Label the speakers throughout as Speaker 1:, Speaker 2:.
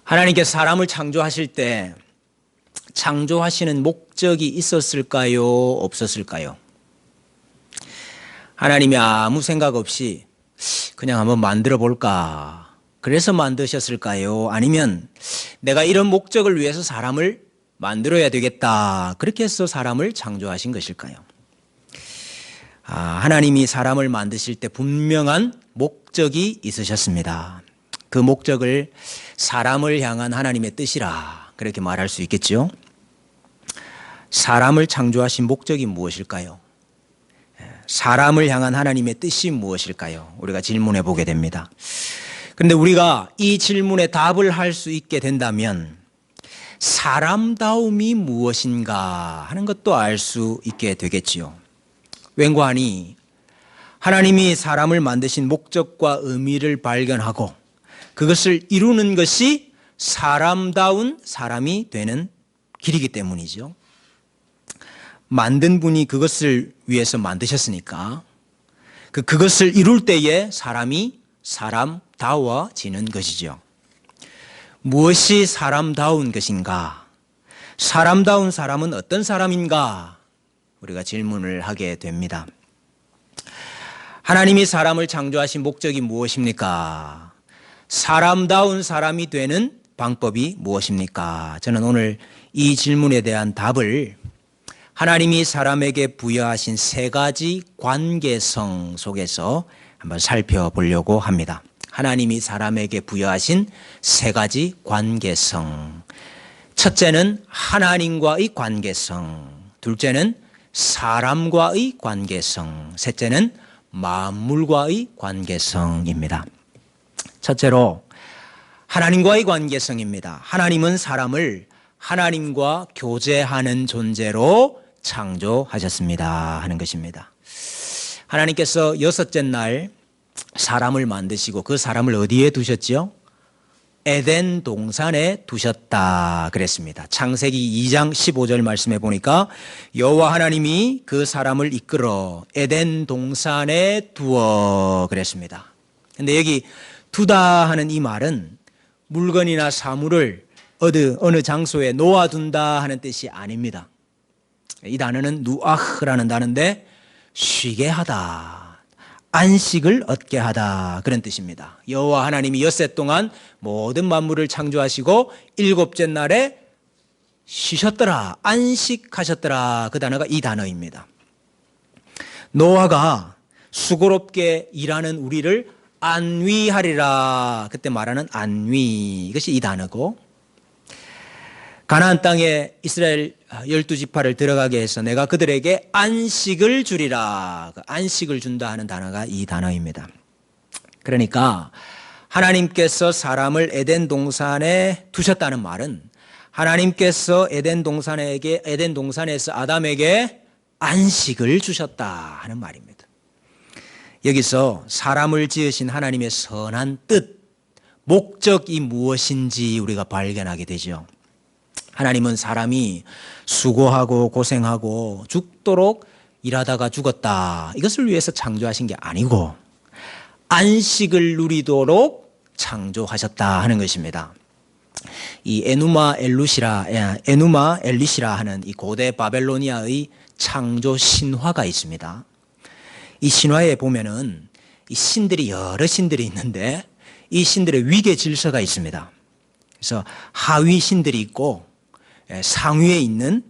Speaker 1: 하나님께서 사람을 창조하실 때 창조하시는 목적이 있었을까요? 없었을까요? 하나님이 아무 생각 없이 그냥 한번 만들어 볼까? 그래서 만드셨을까요? 아니면 내가 이런 목적을 위해서 사람을 만들어야 되겠다. 그렇게 해서 사람을 창조하신 것일까요? 하나님이 사람을 만드실 때 분명한 목적이 있으셨습니다. 그 목적을 사람을 향한 하나님의 뜻이라 그렇게 말할 수 있겠죠. 사람을 창조하신 목적이 무엇일까요? 사람을 향한 하나님의 뜻이 무엇일까요? 우리가 질문해 보게 됩니다. 그런데 우리가 이 질문에 답을 할 수 있게 된다면 사람다움이 무엇인가 하는 것도 알 수 있게 되겠지요. 왠고하니 하나님이 사람을 만드신 목적과 의미를 발견하고 그것을 이루는 것이 사람다운 사람이 되는 길이기 때문이죠. 만든 분이 그것을 위해서 만드셨으니까 그것을 이룰 때에 사람이 사람다워지는 것이죠. 무엇이 사람다운 것인가? 사람다운 사람은 어떤 사람인가? 우리가 질문을 하게 됩니다. 하나님이 사람을 창조하신 목적이 무엇입니까? 사람다운 사람이 되는 방법이 무엇입니까? 저는 오늘 이 질문에 대한 답을 하나님이 사람에게 부여하신 세 가지 관계성 속에서 한번 살펴보려고 합니다. 하나님이 사람에게 부여하신 세 가지 관계성. 첫째는 하나님과의 관계성. 둘째는 사람과의 관계성. 셋째는 만물과의 관계성입니다. 첫째로 하나님과의 관계성입니다. 하나님은 사람을 하나님과 교제하는 존재로 창조하셨습니다 하는 것입니다. 하나님께서 여섯째 날 사람을 만드시고 그 사람을 어디에 두셨죠? 에덴 동산에 두셨다 그랬습니다. 창세기 2장 15절 말씀해 보니까 여호와 하나님이 그 사람을 이끌어 에덴 동산에 두어 그랬습니다. 그런데 여기 두다 하는 이 말은 물건이나 사물을 어느 장소에 놓아둔다 하는 뜻이 아닙니다. 이 단어는 누아흐라는 단어인데 쉬게 하다, 안식을 얻게 하다 그런 뜻입니다. 여호와 하나님이 엿새 동안 모든 만물을 창조하시고 일곱째 날에 쉬셨더라, 안식하셨더라. 그 단어가 이 단어입니다. 노아가 수고롭게 일하는 우리를 안위하리라. 그때 말하는 안위, 이것이 이 단어고, 가나안 땅에 이스라엘 12지파를 들어가게 해서 내가 그들에게 안식을 주리라. 안식을 준다 하는 단어가 이 단어입니다. 그러니까 하나님께서 사람을 에덴 동산에 두셨다는 말은 하나님께서 에덴 동산에서 아담에게 안식을 주셨다 하는 말입니다. 여기서 사람을 지으신 하나님의 선한 뜻, 목적이 무엇인지 우리가 발견하게 되죠. 하나님은 사람이 수고하고 고생하고 죽도록 일하다가 죽었다, 이것을 위해서 창조하신 게 아니고 안식을 누리도록 창조하셨다 하는 것입니다. 이 에누마 엘리시라 하는 이 고대 바벨로니아의 창조 신화가 있습니다. 이 신화에 보면은 이 신들이 여러 신들이 있는데 이 신들의 위계 질서가 있습니다. 그래서 하위 신들이 있고 상위에 있는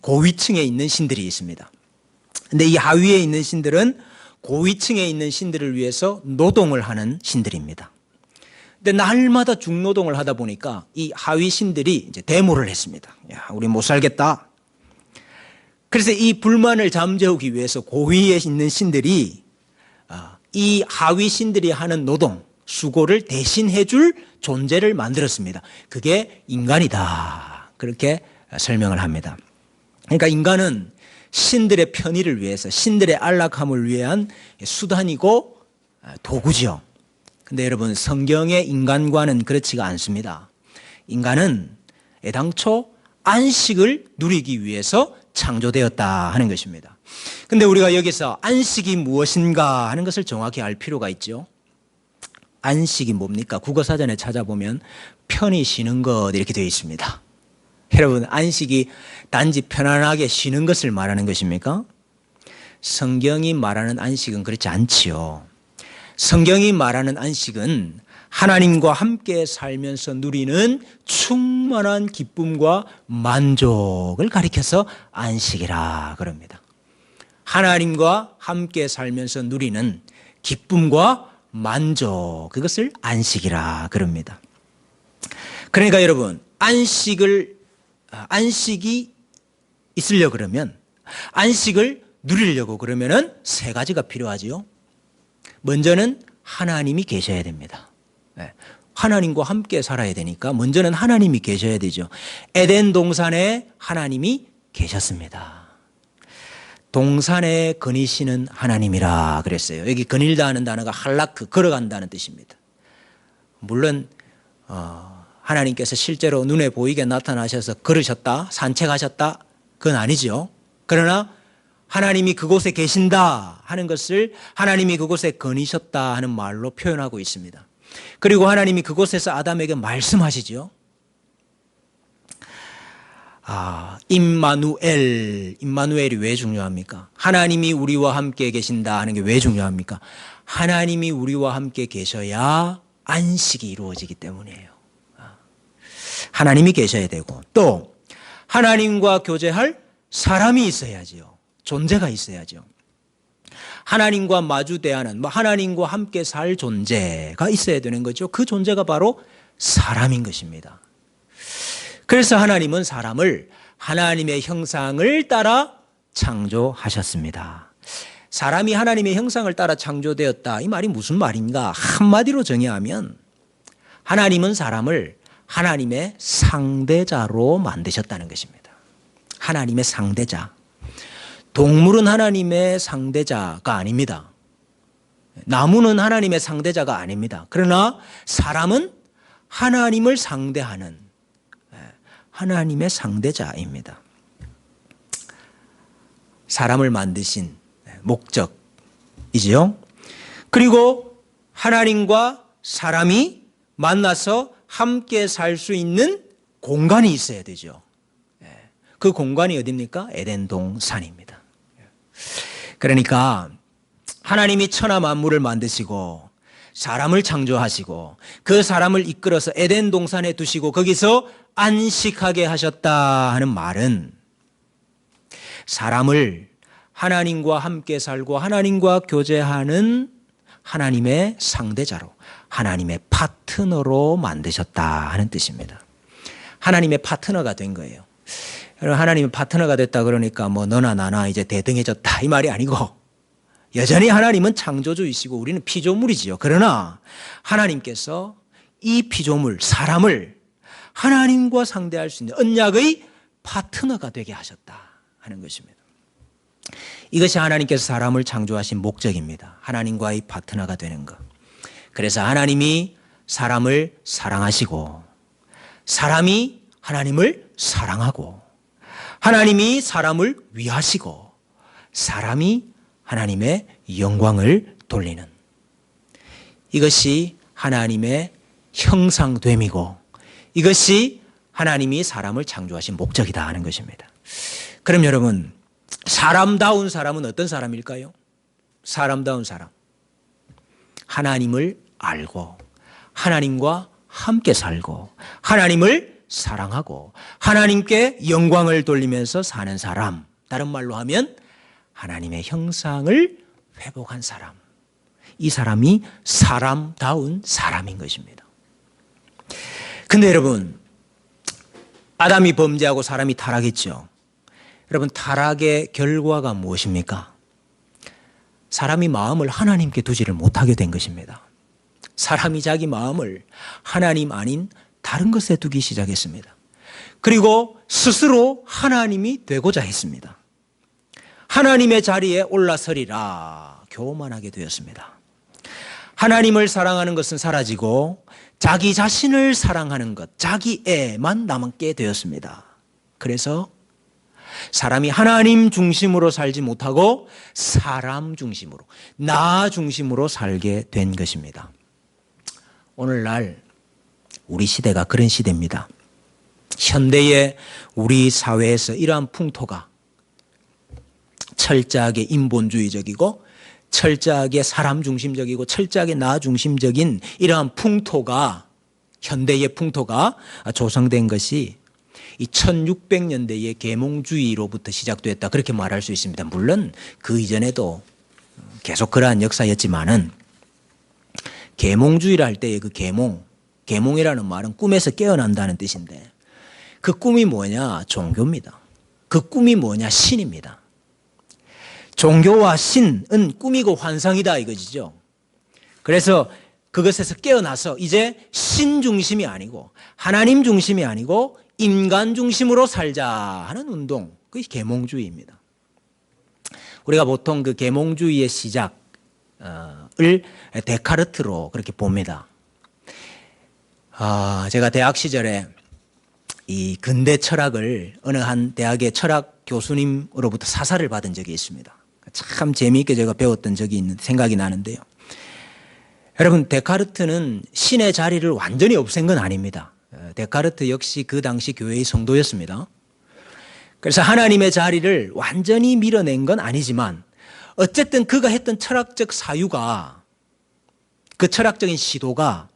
Speaker 1: 고위층에 있는 신들이 있습니다. 그런데 이 하위에 있는 신들은 고위층에 있는 신들을 위해서 노동을 하는 신들입니다. 근데 날마다 중노동을 하다 보니까 이 하위 신들이 이제 데모를 했습니다. 야, 우리 못 살겠다. 그래서 이 불만을 잠재우기 위해서 고위에 있는 신들이 이 하위 신들이 하는 노동, 수고를 대신해 줄 존재를 만들었습니다. 그게 인간이다. 그렇게 설명을 합니다. 그러니까 인간은 신들의 편의를 위해서, 신들의 안락함을 위한 수단이고 도구죠. 근데 여러분, 성경의 인간과는 그렇지가 않습니다. 인간은 애당초 안식을 누리기 위해서 창조되었다 하는 것입니다. 근데 우리가 여기서 안식이 무엇인가 하는 것을 정확히 알 필요가 있죠. 안식이 뭡니까? 국어사전에 찾아보면 편히 쉬는 것 이렇게 되어 있습니다. 여러분, 안식이 단지 편안하게 쉬는 것을 말하는 것입니까? 성경이 말하는 안식은 그렇지 않지요. 성경이 말하는 안식은 하나님과 함께 살면서 누리는 충만한 기쁨과 만족을 가리켜서 안식이라 그럽니다. 하나님과 함께 살면서 누리는 기쁨과 만족, 그것을 안식이라 그럽니다. 그러니까 여러분, 안식이 있으려고 그러면, 안식을 누리려고 그러면은 세 가지가 필요하지요. 먼저는 하나님이 계셔야 됩니다. 하나님과 함께 살아야 되니까 먼저는 하나님이 계셔야 되죠. 에덴 동산에 하나님이 계셨습니다. 동산에 거니시는 하나님이라 그랬어요. 여기 거닐다 하는 단어가 할라크, 걸어간다는 뜻입니다. 물론 하나님께서 실제로 눈에 보이게 나타나셔서 걸으셨다, 산책하셨다, 그건 아니죠. 그러나 하나님이 그곳에 계신다 하는 것을 하나님이 그곳에 거니셨다 하는 말로 표현하고 있습니다. 그리고 하나님이 그곳에서 아담에게 말씀하시죠. 임마누엘이 왜 중요합니까? 하나님이 우리와 함께 계신다 하는 게 왜 중요합니까? 하나님이 우리와 함께 계셔야 안식이 이루어지기 때문이에요. 하나님이 계셔야 되고, 또 하나님과 교제할 사람이 있어야지요. 존재가 있어야죠. 하나님과 마주 대하는, 하나님과 함께 살 존재가 있어야 되는 거죠. 그 존재가 바로 사람인 것입니다. 그래서 하나님은 사람을 하나님의 형상을 따라 창조하셨습니다. 사람이 하나님의 형상을 따라 창조되었다. 이 말이 무슨 말인가? 한마디로 정의하면 하나님은 사람을 하나님의 상대자로 만드셨다는 것입니다. 하나님의 상대자. 동물은 하나님의 상대자가 아닙니다. 나무는 하나님의 상대자가 아닙니다. 그러나 사람은 하나님을 상대하는 하나님의 상대자입니다. 사람을 만드신 목적이지요. 그리고 하나님과 사람이 만나서 함께 살 수 있는 공간이 있어야 되죠. 그 공간이 어디입니까? 에덴 동산입니다. 그러니까 하나님이 천하 만물을 만드시고 사람을 창조하시고 그 사람을 이끌어서 에덴 동산에 두시고 거기서 안식하게 하셨다 하는 말은 사람을 하나님과 함께 살고 하나님과 교제하는 하나님의 상대자로, 하나님의 파트너로 만드셨다 하는 뜻입니다. 하나님의 파트너가 된 거예요. 하나님의 파트너가 됐다 그러니까 너나 나나 이제 대등해졌다 이 말이 아니고, 여전히 하나님은 창조주이시고 우리는 피조물이지요. 그러나 하나님께서 이 피조물, 사람을 하나님과 상대할 수 있는 언약의 파트너가 되게 하셨다 하는 것입니다. 이것이 하나님께서 사람을 창조하신 목적입니다. 하나님과의 파트너가 되는 것. 그래서 하나님이 사람을 사랑하시고 사람이 하나님을 사랑하고 하나님이 사람을 위하시고 사람이 하나님의 영광을 돌리는, 이것이 하나님의 형상됨이고 이것이 하나님이 사람을 창조하신 목적이다 하는 것입니다. 그럼 여러분, 사람다운 사람은 어떤 사람일까요? 사람다운 사람, 하나님을 알고 하나님과 함께 살고 하나님을 사랑하고 하나님께 영광을 돌리면서 사는 사람, 다른 말로 하면 하나님의 형상을 회복한 사람, 이 사람이 사람다운 사람인 것입니다. 근데 여러분, 아담이 범죄하고 사람이 타락했죠. 여러분, 타락의 결과가 무엇입니까? 사람이 마음을 하나님께 두지를 못하게 된 것입니다. 사람이 자기 마음을 하나님 아닌 다른 것에 두기 시작했습니다. 그리고 스스로 하나님이 되고자 했습니다. 하나님의 자리에 올라서리라 교만하게 되었습니다. 하나님을 사랑하는 것은 사라지고 자기 자신을 사랑하는 것, 자기애만 남게 되었습니다. 그래서 사람이 하나님 중심으로 살지 못하고 사람 중심으로, 나 중심으로 살게 된 것입니다. 오늘날 우리 시대가 그런 시대입니다. 현대의 우리 사회에서 이러한 풍토가 철저하게 인본주의적이고 철저하게 사람 중심적이고 철저하게 나 중심적인 이러한 풍토가, 현대의 풍토가 조성된 것이 이 1600년대의 계몽주의로부터 시작됐다, 그렇게 말할 수 있습니다. 물론 그 이전에도 계속 그러한 역사였지만은, 계몽주의를 할 때의 그 계몽이라는 말은 꿈에서 깨어난다는 뜻인데, 그 꿈이 뭐냐? 종교입니다. 그 꿈이 뭐냐? 신입니다. 종교와 신은 꿈이고 환상이다 이거지죠. 그래서 그것에서 깨어나서 이제 신 중심이 아니고 하나님 중심이 아니고 인간 중심으로 살자 하는 운동, 그게 계몽주의입니다. 우리가 보통 그 계몽주의의 시작을 데카르트로 그렇게 봅니다. 제가 대학 시절에 이 근대 철학을 어느 한 대학의 철학 교수님으로부터 사사를 받은 적이 있습니다. 참 재미있게 제가 배웠던 적이 있는 생각이 나는데요. 여러분, 데카르트는 신의 자리를 완전히 없앤 건 아닙니다. 데카르트 역시 그 당시 교회의 성도였습니다. 그래서 하나님의 자리를 완전히 밀어낸 건 아니지만 어쨌든 그가 했던 철학적 사유가, 그 철학적인 시도가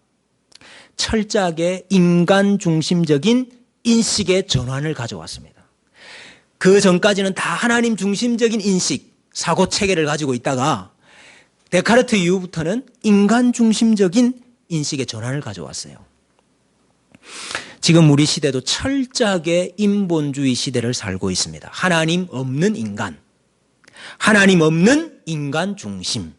Speaker 1: 철저하게 인간 중심적인 인식의 전환을 가져왔습니다. 그 전까지는 다 하나님 중심적인 인식, 사고 체계를 가지고 있다가 데카르트 이후부터는 인간 중심적인 인식의 전환을 가져왔어요. 지금 우리 시대도 철저하게 인본주의 시대를 살고 있습니다. 하나님 없는 인간, 하나님 없는 인간 중심.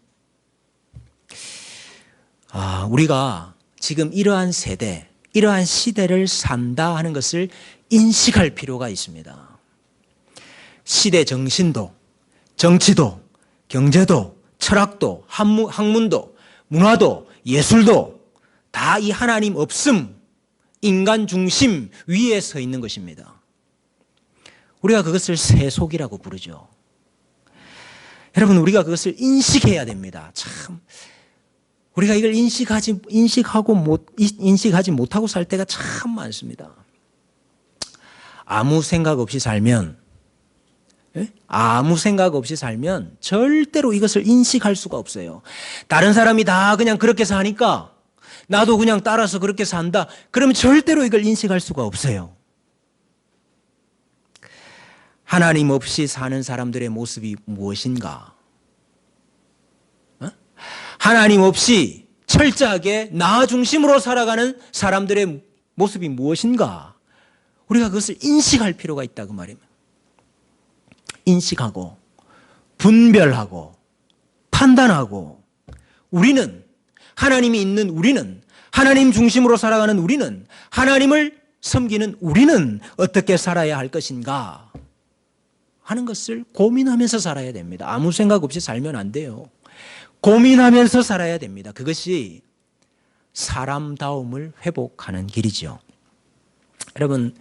Speaker 1: 우리가 지금 이러한 세대, 이러한 시대를 산다 하는 것을 인식할 필요가 있습니다. 시대 정신도, 정치도, 경제도, 철학도, 학문도, 문화도, 예술도 다 이 하나님 없음, 인간 중심 위에 서 있는 것입니다. 우리가 그것을 세속이라고 부르죠. 여러분, 우리가 그것을 인식해야 됩니다. 참, 우리가 이걸 인식하지 못하고 살 때가 참 많습니다. 아무 생각 없이 살면 절대로 이것을 인식할 수가 없어요. 다른 사람이 다 그냥 그렇게 사니까 나도 그냥 따라서 그렇게 산다. 그러면 절대로 이걸 인식할 수가 없어요. 하나님 없이 사는 사람들의 모습이 무엇인가? 하나님 없이 철저하게 나 중심으로 살아가는 사람들의 모습이 무엇인가? 우리가 그것을 인식할 필요가 있다 그 말입니다. 인식하고 분별하고 판단하고, 우리는, 하나님이 있는 우리는, 하나님 중심으로 살아가는 우리는, 하나님을 섬기는 우리는 어떻게 살아야 할 것인가 하는 것을 고민하면서 살아야 됩니다. 아무 생각 없이 살면 안 돼요. 고민하면서 살아야 됩니다. 그것이 사람다움을 회복하는 길이죠. 여러분,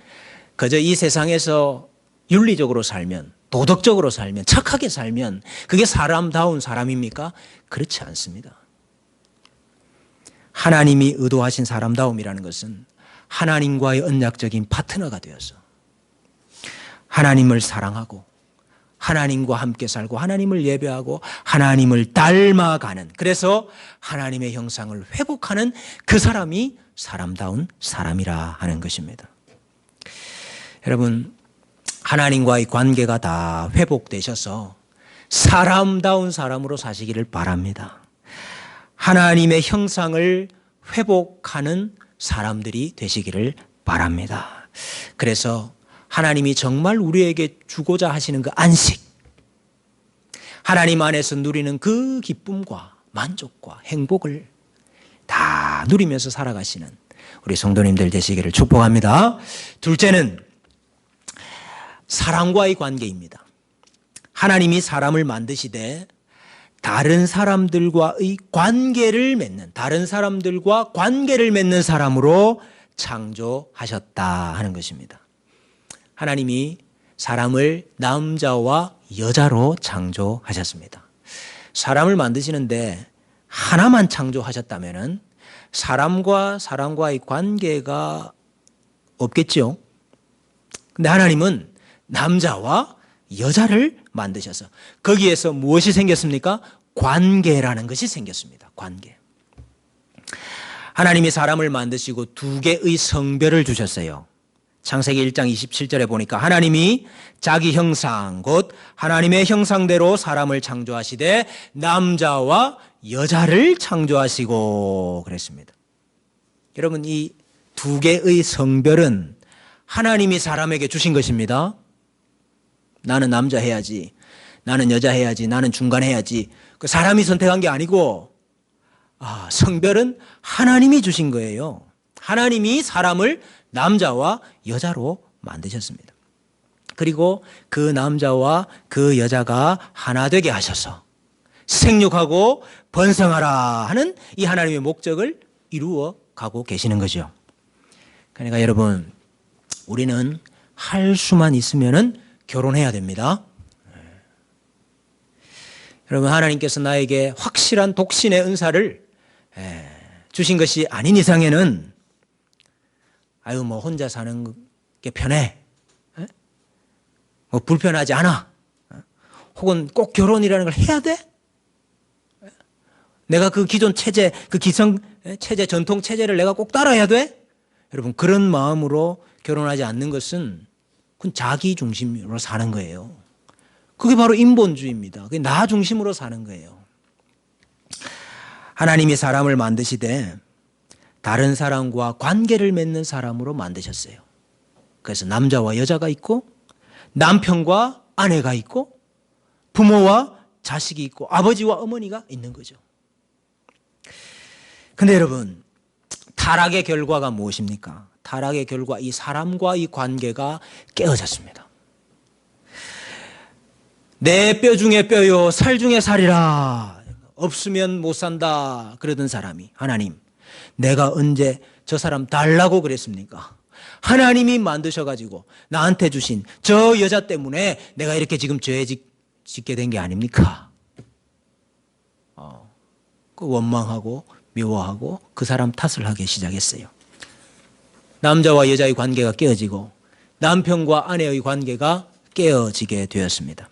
Speaker 1: 그저 이 세상에서 윤리적으로 살면, 도덕적으로 살면, 착하게 살면 그게 사람다운 사람입니까? 그렇지 않습니다. 하나님이 의도하신 사람다움이라는 것은 하나님과의 언약적인 파트너가 되어서 하나님을 사랑하고 하나님과 함께 살고 하나님을 예배하고 하나님을 닮아가는, 그래서 하나님의 형상을 회복하는 그 사람이 사람다운 사람이라 하는 것입니다. 여러분, 하나님과의 관계가 다 회복되셔서 사람다운 사람으로 사시기를 바랍니다. 하나님의 형상을 회복하는 사람들이 되시기를 바랍니다. 그래서 하나님이 정말 우리에게 주고자 하시는 그 안식, 하나님 안에서 누리는 그 기쁨과 만족과 행복을 다 누리면서 살아가시는 우리 성도님들 되시기를 축복합니다. 둘째는 사랑과의 관계입니다. 하나님이 사람을 만드시되 다른 사람들과의 관계를 맺는, 다른 사람들과 관계를 맺는 사람으로 창조하셨다 하는 것입니다. 하나님이 사람을 남자와 여자로 창조하셨습니다. 사람을 만드시는데 하나만 창조하셨다면은 사람과 사람과의 관계가 없겠죠. 근데 하나님은 남자와 여자를 만드셔서 거기에서 무엇이 생겼습니까? 관계라는 것이 생겼습니다. 관계. 하나님이 사람을 만드시고 두 개의 성별을 주셨어요. 창세기 1장 27절에 보니까 하나님이 자기 형상 곧 하나님의 형상대로 사람을 창조하시되 남자와 여자를 창조하시고 그랬습니다. 여러분, 이 두 개의 성별은 하나님이 사람에게 주신 것입니다. 나는 남자 해야지, 나는 여자 해야지, 나는 중간 해야지. 그 사람이 선택한 게 아니고 성별은 하나님이 주신 거예요. 하나님이 사람을 남자와 여자로 만드셨습니다. 그리고 그 남자와 그 여자가 하나 되게 하셔서 생육하고 번성하라 하는 이 하나님의 목적을 이루어 가고 계시는 거죠. 그러니까 여러분, 우리는 할 수만 있으면은 결혼해야 됩니다. 여러분, 하나님께서 나에게 확실한 독신의 은사를 주신 것이 아닌 이상에는 뭐 혼자 사는 게 편해, 뭐 불편하지 않아, 혹은 꼭 결혼이라는 걸 해야 돼? 내가 그 기존 체제, 그 기성 체제, 전통 체제를 내가 꼭 따라야 돼? 여러분, 그런 마음으로 결혼하지 않는 것은 그건 자기 중심으로 사는 거예요. 그게 바로 인본주의입니다. 그게 나 중심으로 사는 거예요. 하나님이 사람을 만드시되 다른 사람과 관계를 맺는 사람으로 만드셨어요. 그래서 남자와 여자가 있고 남편과 아내가 있고 부모와 자식이 있고 아버지와 어머니가 있는 거죠. 근데 여러분, 타락의 결과가 무엇입니까? 타락의 결과, 이 사람과 이 관계가 깨어졌습니다. 내 뼈 중에 뼈요 살 중에 살이라, 없으면 못 산다 그러던 사람이 하나님, 내가 언제 저 사람 달라고 그랬습니까? 하나님이 만드셔가지고 나한테 주신 저 여자 때문에 내가 이렇게 지금 죄 짓게 된 게 아닙니까? 그 원망하고 미워하고 그 사람 탓을 하기 시작했어요. 남자와 여자의 관계가 깨어지고 남편과 아내의 관계가 깨어지게 되었습니다.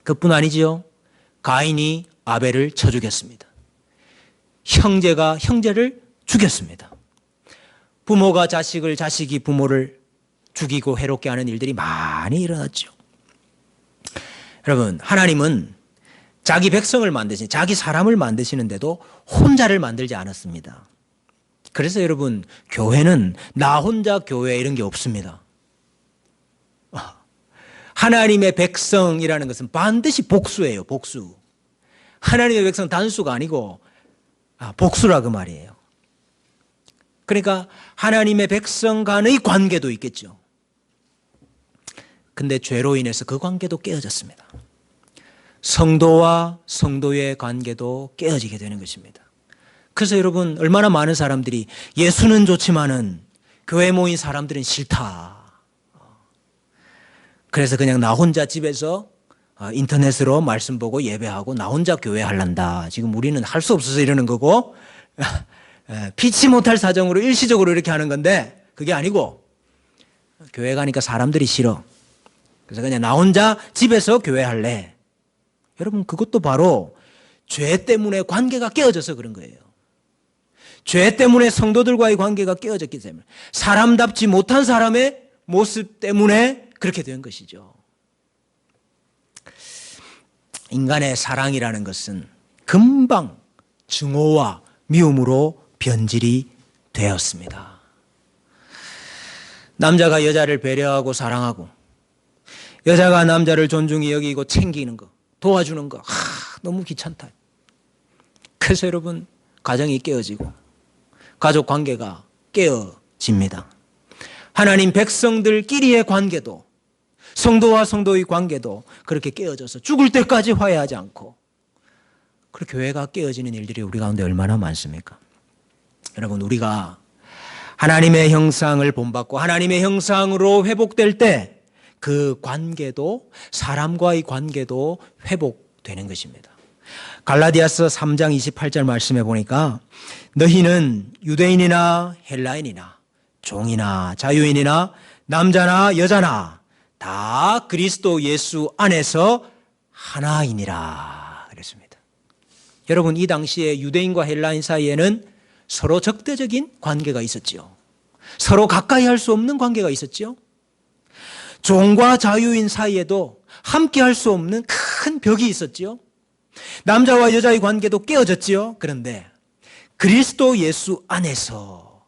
Speaker 1: 그뿐 아니지요. 가인이 아벨을 쳐 죽였습니다. 형제가 형제를 죽였습니다. 부모가 자식을, 자식이 부모를 죽이고 해롭게 하는 일들이 많이 일어났죠. 여러분, 하나님은 자기 백성을 만드신, 자기 사람을 만드시는데도 혼자를 만들지 않았습니다. 그래서 여러분, 교회는 나 혼자 교회 이런 게 없습니다. 하나님의 백성이라는 것은 반드시 복수예요. 복수. 하나님의 백성 단수가 아니고 복수라 그 말이에요. 그러니까 하나님의 백성 간의 관계도 있겠죠. 근데 죄로 인해서 그 관계도 깨어졌습니다. 성도와 성도의 관계도 깨어지게 되는 것입니다. 그래서 여러분, 얼마나 많은 사람들이 예수는 좋지만은 교회 모인 사람들은 싫다. 그래서 그냥 나 혼자 집에서 인터넷으로 말씀 보고 예배하고 나 혼자 교회 할란다. 지금 우리는 할 수 없어서 이러는 거고 피치 못할 사정으로 일시적으로 이렇게 하는 건데 그게 아니고 교회 가니까 사람들이 싫어. 그래서 그냥 나 혼자 집에서 교회 할래. 여러분, 그것도 바로 죄 때문에 관계가 깨어져서 그런 거예요. 죄 때문에 성도들과의 관계가 깨어졌기 때문에 사람답지 못한 사람의 모습 때문에 그렇게 된 것이죠. 인간의 사랑이라는 것은 금방 증오와 미움으로 변질이 되었습니다. 남자가 여자를 배려하고 사랑하고 여자가 남자를 존중히 여기고 챙기는 거, 도와주는 거 너무 귀찮다. 그래서 여러분, 가정이 깨어지고 가족 관계가 깨어집니다. 하나님 백성들끼리의 관계도, 성도와 성도의 관계도 그렇게 깨어져서 죽을 때까지 화해하지 않고 그렇게 교회가 깨어지는 일들이 우리 가운데 얼마나 많습니까? 여러분, 우리가 하나님의 형상을 본받고 하나님의 형상으로 회복될 때 그 관계도, 사람과의 관계도 회복되는 것입니다. 갈라디아서 3장 28절 말씀해 보니까 너희는 유대인이나 헬라인이나 종이나 자유인이나 남자나 여자나 다 그리스도 예수 안에서 하나이니라 그랬습니다. 여러분, 이 당시에 유대인과 헬라인 사이에는 서로 적대적인 관계가 있었죠. 서로 가까이 할 수 없는 관계가 있었죠. 종과 자유인 사이에도 함께 할 수 없는 큰 벽이 있었죠. 남자와 여자의 관계도 깨어졌지요. 그런데 그리스도 예수 안에서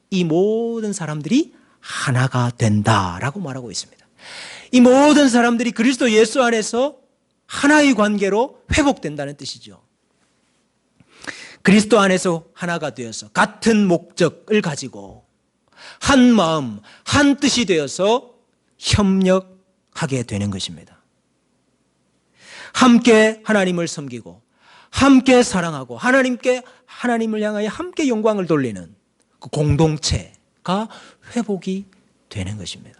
Speaker 1: 이 모든 사람들이 하나가 된다라고 말하고 있습니다. 이 모든 사람들이 그리스도 예수 안에서 하나의 관계로 회복된다는 뜻이죠. 그리스도 안에서 하나가 되어서 같은 목적을 가지고 한 마음, 한 뜻이 되어서 협력하게 되는 것입니다. 함께 하나님을 섬기고 함께 사랑하고 하나님을 향하여 함께 영광을 돌리는 그 공동체가 회복이 되는 것입니다.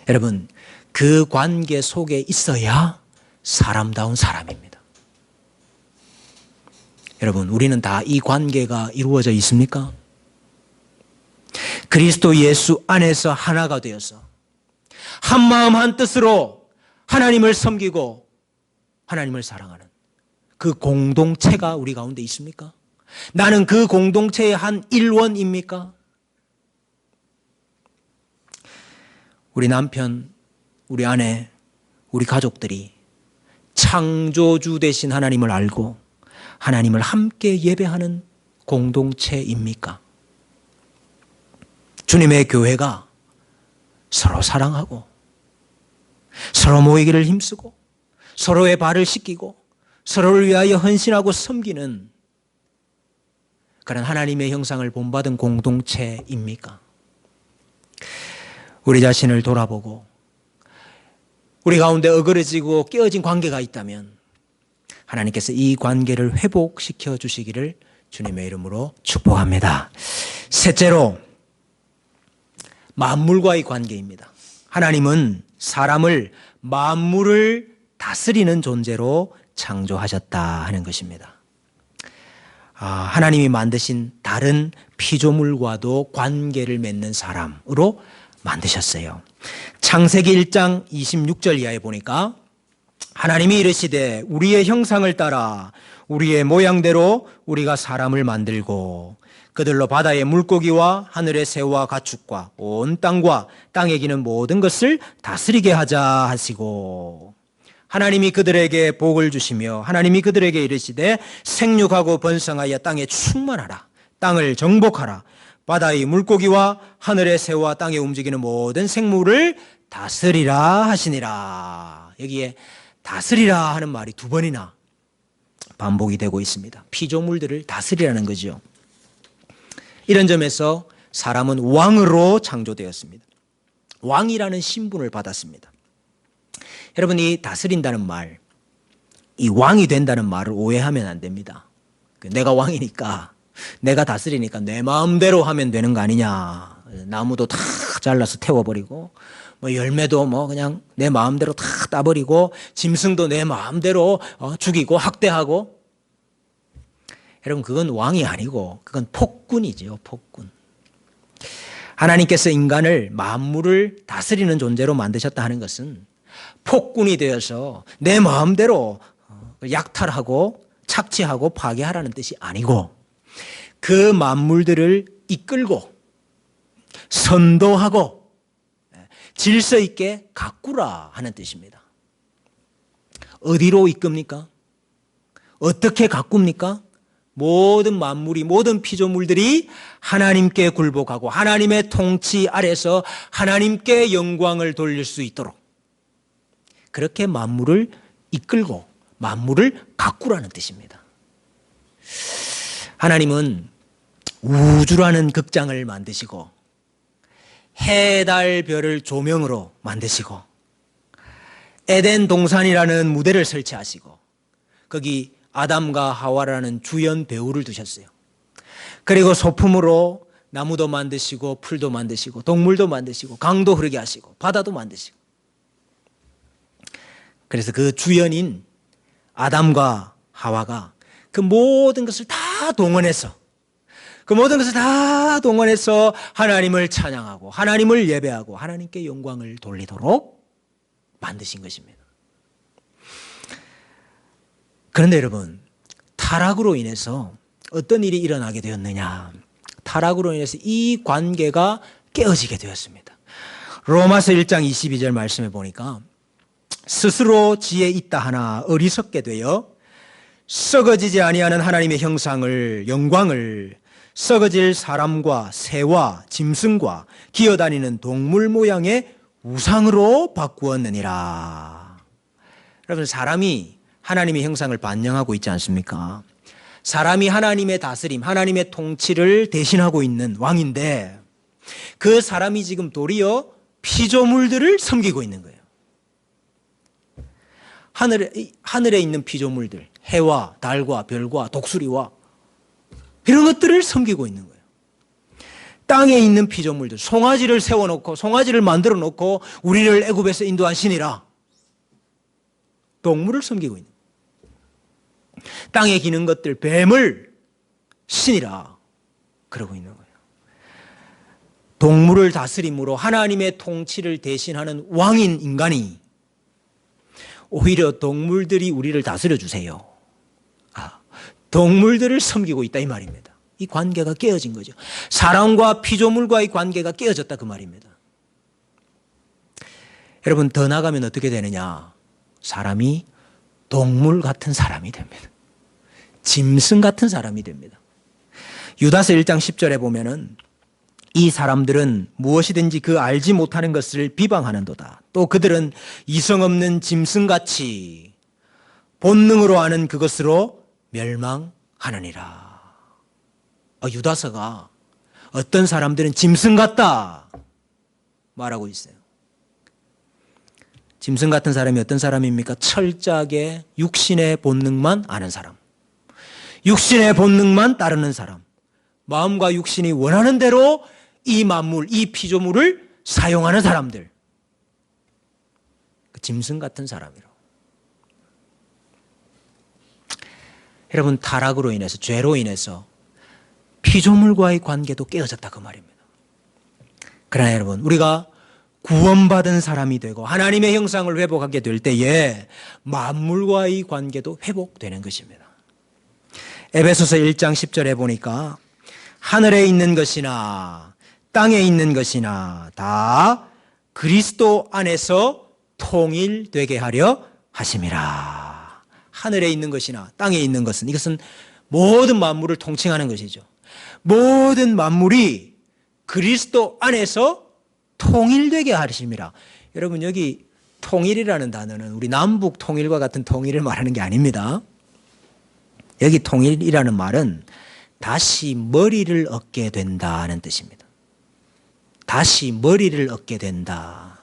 Speaker 1: 여러분, 그 관계 속에 있어야 사람다운 사람입니다. 여러분, 우리는 다 이 관계가 이루어져 있습니까? 그리스도 예수 안에서 하나가 되어서 한 마음 한 뜻으로 하나님을 섬기고 하나님을 사랑하는 그 공동체가 우리 가운데 있습니까? 나는 그 공동체의 한 일원입니까? 우리 남편, 우리 아내, 우리 가족들이 창조주 되신 하나님을 알고 하나님을 함께 예배하는 공동체입니까? 주님의 교회가 서로 사랑하고 서로 모이기를 힘쓰고 서로의 발을 씻기고 서로를 위하여 헌신하고 섬기는 그런 하나님의 형상을 본받은 공동체입니까? 우리 자신을 돌아보고 우리 가운데 어그러지고 깨어진 관계가 있다면 하나님께서 이 관계를 회복시켜 주시기를 주님의 이름으로 축복합니다. 셋째로, 만물과의 관계입니다. 하나님은 사람을 만물을 다스리는 존재로 창조하셨다 하는 것입니다. 하나님이 만드신 다른 피조물과도 관계를 맺는 사람으로 만드셨어요. 창세기 1장 26절 이하에 보니까 하나님이 이르시되 우리의 형상을 따라 우리의 모양대로 우리가 사람을 만들고 그들로 바다의 물고기와 하늘의 새와 가축과 온 땅과 땅에 기는 모든 것을 다스리게 하자 하시고, 하나님이 그들에게 복을 주시며 하나님이 그들에게 이르시되 생육하고 번성하여 땅에 충만하라, 땅을 정복하라, 바다의 물고기와 하늘의 새와 땅에 움직이는 모든 생물을 다스리라 하시니라. 여기에 다스리라 하는 말이 두 번이나 반복이 되고 있습니다. 피조물들을 다스리라는 거죠. 이런 점에서 사람은 왕으로 창조되었습니다. 왕이라는 신분을 받았습니다. 여러분, 이 다스린다는 말, 이 왕이 된다는 말을 오해하면 안 됩니다. 내가 왕이니까, 내가 다스리니까 내 마음대로 하면 되는 거 아니냐. 나무도 다 잘라서 태워버리고, 열매도 그냥 내 마음대로 다 따버리고, 짐승도 내 마음대로 죽이고 학대하고. 여러분, 그건 왕이 아니고 그건 폭군이죠, 폭군. 하나님께서 인간을 만물을 다스리는 존재로 만드셨다 하는 것은 폭군이 되어서 내 마음대로 약탈하고 착취하고 파괴하라는 뜻이 아니고, 그 만물들을 이끌고 선도하고 질서 있게 가꾸라 하는 뜻입니다. 어디로 이끕니까? 어떻게 가꿉니까? 모든 만물이, 모든 피조물들이 하나님께 굴복하고 하나님의 통치 아래서 하나님께 영광을 돌릴 수 있도록 그렇게 만물을 이끌고 만물을 가꾸라는 뜻입니다. 하나님은 우주라는 극장을 만드시고 해, 달, 별을 조명으로 만드시고 에덴 동산이라는 무대를 설치하시고 거기 아담과 하와라는 주연 배우를 두셨어요. 그리고 소품으로 나무도 만드시고 풀도 만드시고 동물도 만드시고 강도 흐르게 하시고 바다도 만드시고, 그래서 그 주연인 아담과 하와가 그 모든 것을 다 동원해서 하나님을 찬양하고 하나님을 예배하고 하나님께 영광을 돌리도록 만드신 것입니다. 그런데 여러분, 타락으로 인해서 어떤 일이 일어나게 되었느냐? 타락으로 인해서 이 관계가 깨어지게 되었습니다. 로마서 1장 22절 말씀에 보니까 스스로 지혜 있다 하나 어리석게 되어 썩어지지 아니하는 하나님의 영광을 썩어질 사람과 새와 짐승과 기어다니는 동물 모양의 우상으로 바꾸었느니라. 여러분, 사람이 하나님의 형상을 반영하고 있지 않습니까? 사람이 하나님의 다스림, 하나님의 통치를 대신하고 있는 왕인데 그 사람이 지금 도리어 피조물들을 섬기고 있는 거예요. 하늘에 있는 피조물들, 해와 달과 별과 독수리와 이런 것들을 섬기고 있는 거예요. 땅에 있는 피조물들, 송아지를 세워놓고 송아지를 만들어 놓고 우리를 애굽에서 인도한 신이라 동물을 섬기고 있는 거예요. 땅에 기는 것들, 뱀을 신이라 그러고 있는 거예요. 동물을 다스림으로 하나님의 통치를 대신하는 왕인 인간이 오히려 동물들이 우리를 다스려 주세요. 동물들을 섬기고 있다 이 말입니다. 이 관계가 깨어진 거죠. 사람과 피조물과의 관계가 깨어졌다 그 말입니다. 여러분, 더 나가면 어떻게 되느냐? 사람이 동물 같은 사람이 됩니다. 짐승 같은 사람이 됩니다. 유다서 1장 10절에 보면은 이 사람들은 무엇이든지 그 알지 못하는 것을 비방하는도다. 또 그들은 이성 없는 짐승같이 본능으로 아는 그것으로 멸망하느니라. 유다서가 어떤 사람들은 짐승 같다 말하고 있어요. 짐승 같은 사람이 어떤 사람입니까? 철저하게 육신의 본능만 아는 사람, 육신의 본능만 따르는 사람, 마음과 육신이 원하는 대로 이 만물, 이 피조물을 사용하는 사람들, 그 짐승 같은 사람이라고. 여러분, 타락으로 인해서, 죄로 인해서 피조물과의 관계도 깨어졌다 그 말입니다. 그러나 여러분, 우리가 구원받은 사람이 되고 하나님의 형상을 회복하게 될 때에 만물과의 관계도 회복되는 것입니다. 에베소서 1장 10절에 보니까 하늘에 있는 것이나 땅에 있는 것이나 다 그리스도 안에서 통일되게 하려 하심이라. 하늘에 있는 것이나 땅에 있는 것은, 이것은 모든 만물을 통칭하는 것이죠. 모든 만물이 그리스도 안에서 통일되게 하심이라. 여러분, 여기 통일이라는 단어는 우리 남북 통일과 같은 통일을 말하는 게 아닙니다. 여기 통일이라는 말은 다시 머리를 얻게 된다는 뜻입니다. 다시 머리를 얻게 된다.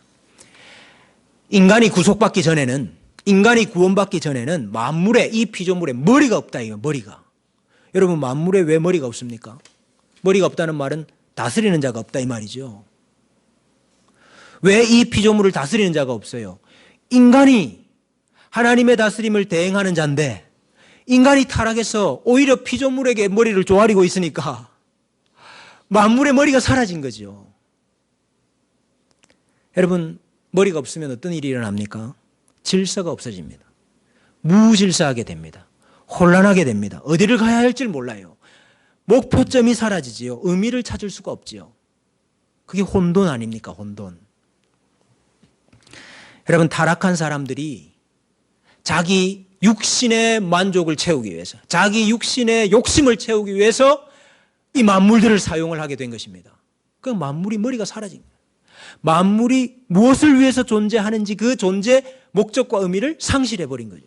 Speaker 1: 인간이 구속받기 전에는, 인간이 구원받기 전에는 만물에, 이 피조물에 머리가 없다 이거, 머리가. 여러분, 만물에 왜 머리가 없습니까? 머리가 없다는 말은 다스리는 자가 없다 이 말이죠. 왜 이 피조물을 다스리는 자가 없어요? 인간이 하나님의 다스림을 대행하는 자인데 인간이 타락해서 오히려 피조물에게 머리를 조아리고 있으니까 만물의 머리가 사라진 거죠. 여러분, 머리가 없으면 어떤 일이 일어납니까? 질서가 없어집니다. 무질서하게 됩니다. 혼란하게 됩니다. 어디를 가야 할지 몰라요. 목표점이 사라지지요. 의미를 찾을 수가 없지요. 그게 혼돈 아닙니까? 혼돈. 여러분, 타락한 사람들이 자기 육신의 만족을 채우기 위해서, 자기 육신의 욕심을 채우기 위해서 이 만물들을 사용을 하게 된 것입니다. 그 만물이 머리가 사라진 거예요. 만물이 무엇을 위해서 존재하는지 그 존재 목적과 의미를 상실해버린 거죠.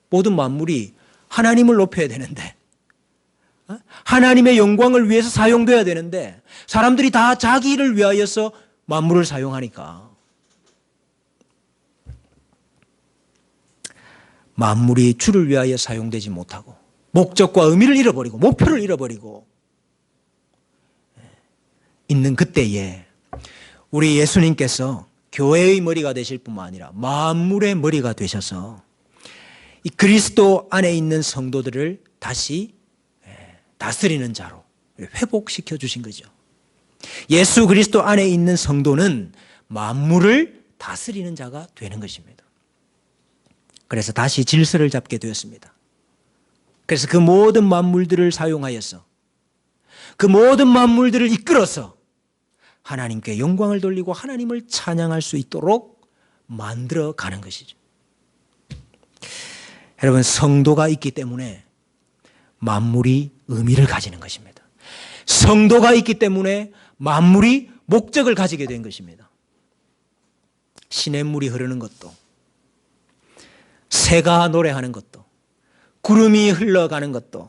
Speaker 1: 모든 만물이 하나님을 높여야 되는데, 하나님의 영광을 위해서 사용돼야 되는데 사람들이 다 자기 일을 위하여서 만물을 사용하니까 만물이 주를 위하여 사용되지 못하고 목적과 의미를 잃어버리고 목표를 잃어버리고 있는 그때에 우리 예수님께서 교회의 머리가 되실 뿐만 아니라 만물의 머리가 되셔서 이 그리스도 안에 있는 성도들을 다시 다스리는 자로 회복시켜 주신 거죠. 예수 그리스도 안에 있는 성도는 만물을 다스리는 자가 되는 것입니다. 그래서 다시 질서를 잡게 되었습니다. 그래서 그 모든 만물들을 사용하여서 그 모든 만물들을 이끌어서 하나님께 영광을 돌리고 하나님을 찬양할 수 있도록 만들어 가는 것이죠. 여러분, 성도가 있기 때문에 만물이 의미를 가지는 것입니다. 성도가 있기 때문에 만물이 목적을 가지게 된 것입니다. 시냇물이 흐르는 것도, 새가 노래하는 것도, 구름이 흘러가는 것도,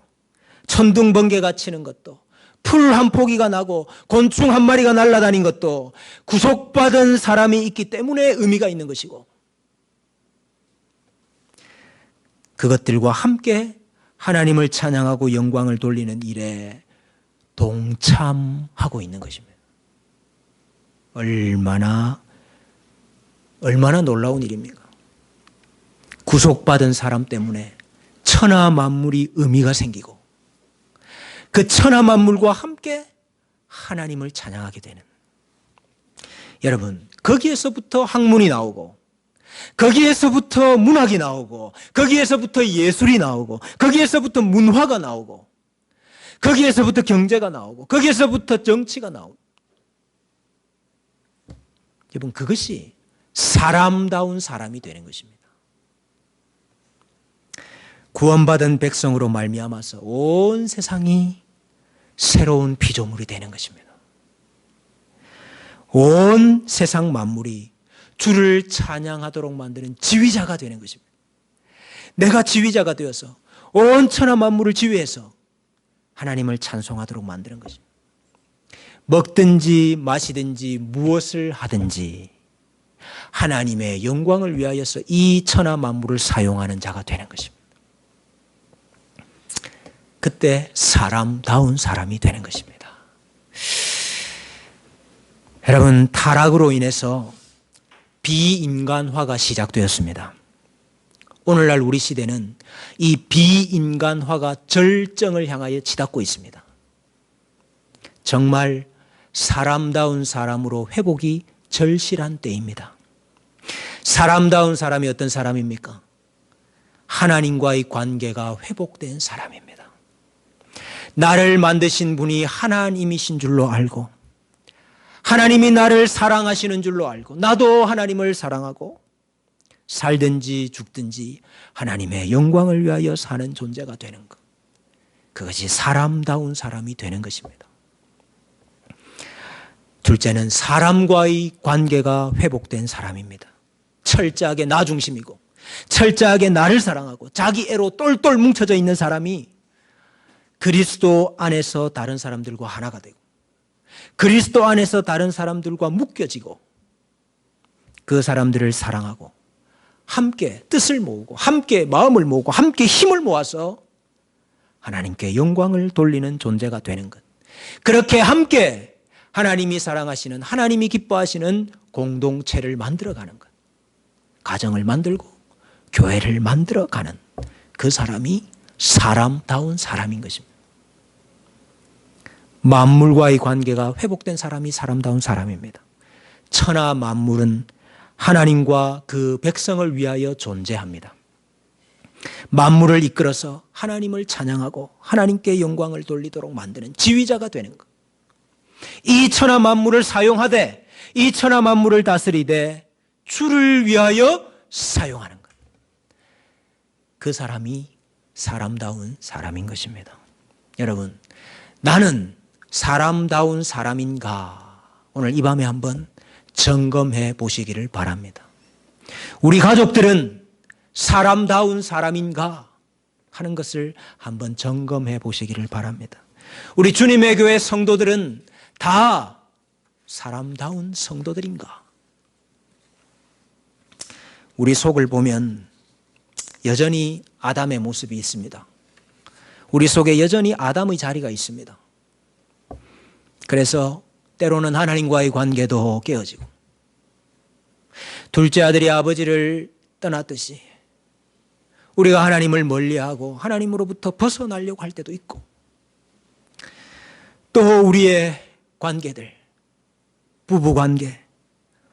Speaker 1: 천둥번개가 치는 것도, 풀 한 포기가 나고 곤충 한 마리가 날아다닌 것도 구속받은 사람이 있기 때문에 의미가 있는 것이고, 그것들과 함께 하나님을 찬양하고 영광을 돌리는 일에 동참하고 있는 것입니다. 얼마나 놀라운 일입니까? 구속받은 사람 때문에 천하 만물이 의미가 생기고 그 천하 만물과 함께 하나님을 찬양하게 되는, 여러분, 거기에서부터 학문이 나오고, 거기에서부터 문학이 나오고, 거기에서부터 예술이 나오고, 거기에서부터 문화가 나오고, 거기에서부터 경제가 나오고, 거기에서부터 정치가 나오고. 여러분, 그것이 사람다운 사람이 되는 것입니다. 구원받은 백성으로 말미암아서 온 세상이 새로운 피조물이 되는 것입니다. 온 세상 만물이 주를 찬양하도록 만드는 지휘자가 되는 것입니다. 내가 지휘자가 되어서 온 천하 만물을 지휘해서 하나님을 찬송하도록 만드는 것입니다. 먹든지 마시든지 무엇을 하든지 하나님의 영광을 위하여서 이 천하 만물을 사용하는 자가 되는 것입니다. 그때 사람다운 사람이 되는 것입니다. 여러분, 타락으로 인해서 비인간화가 시작되었습니다. 오늘날 우리 시대는 이 비인간화가 절정을 향하여 치닫고 있습니다. 정말 사람다운 사람으로 회복이 절실한 때입니다. 사람다운 사람이 어떤 사람입니까? 하나님과의 관계가 회복된 사람입니다. 나를 만드신 분이 하나님이신 줄로 알고, 하나님이 나를 사랑하시는 줄로 알고, 나도 하나님을 사랑하고, 살든지 죽든지 하나님의 영광을 위하여 사는 존재가 되는 것, 그것이 사람다운 사람이 되는 것입니다. 둘째는 사람과의 관계가 회복된 사람입니다. 철저하게 나 중심이고, 철저하게 나를 사랑하고 자기 애로 똘똘 뭉쳐져 있는 사람이 그리스도 안에서 다른 사람들과 하나가 되고, 그리스도 안에서 다른 사람들과 묶여지고, 그 사람들을 사랑하고 함께 뜻을 모으고 함께 마음을 모으고 함께 힘을 모아서 하나님께 영광을 돌리는 존재가 되는 것, 그렇게 함께 하나님이 사랑하시는, 하나님이 기뻐하시는 공동체를 만들어가는 것, 가정을 만들고 교회를 만들어가는 그 사람이 사람다운 사람인 것입니다. 만물과의 관계가 회복된 사람이 사람다운 사람입니다. 천하 만물은 하나님과 그 백성을 위하여 존재합니다. 만물을 이끌어서 하나님을 찬양하고 하나님께 영광을 돌리도록 만드는 지휘자가 되는 것, 이 천하 만물을 사용하되 이 천하 만물을 다스리되 주를 위하여 사용하는 것, 그 사람이 사람다운 사람인 것입니다. 여러분, 나는 사람다운 사람인가? 오늘 이 밤에 한번 점검해 보시기를 바랍니다. 우리 가족들은 사람다운 사람인가 하는 것을 한번 점검해 보시기를 바랍니다. 우리 주님의 교회 성도들은 다 사람다운 성도들인가? 우리 속을 보면 여전히 아담의 모습이 있습니다. 우리 속에 여전히 아담의 자리가 있습니다. 그래서 때로는 하나님과의 관계도 깨어지고, 둘째 아들이 아버지를 떠났듯이 우리가 하나님을 멀리하고 하나님으로부터 벗어나려고 할 때도 있고, 또 우리의 관계들, 부부관계,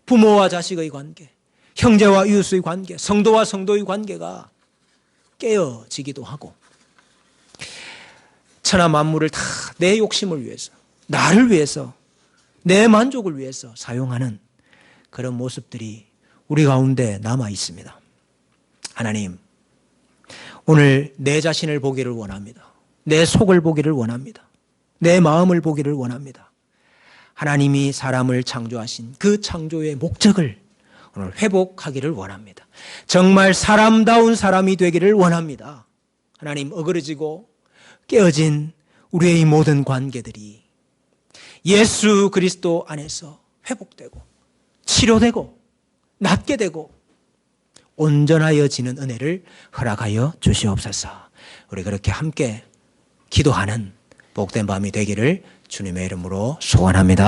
Speaker 1: 부모와 자식의 관계, 형제와 이웃의 관계, 성도와 성도의 관계가 깨어지기도 하고, 천하 만물을 다 내 욕심을 위해서, 나를 위해서, 내 만족을 위해서 사용하는 그런 모습들이 우리 가운데 남아 있습니다. 하나님, 오늘 내 자신을 보기를 원합니다. 내 속을 보기를 원합니다. 내 마음을 보기를 원합니다. 하나님이 사람을 창조하신 그 창조의 목적을 오늘 회복하기를 원합니다. 정말 사람다운 사람이 되기를 원합니다. 하나님, 어그러지고 깨어진 우리의 모든 관계들이 예수 그리스도 안에서 회복되고 치료되고 낫게 되고 온전하여지는 은혜를 허락하여 주시옵소서. 우리 그렇게 함께 기도하는 복된 밤이 되기를 주님의 이름으로 소원합니다.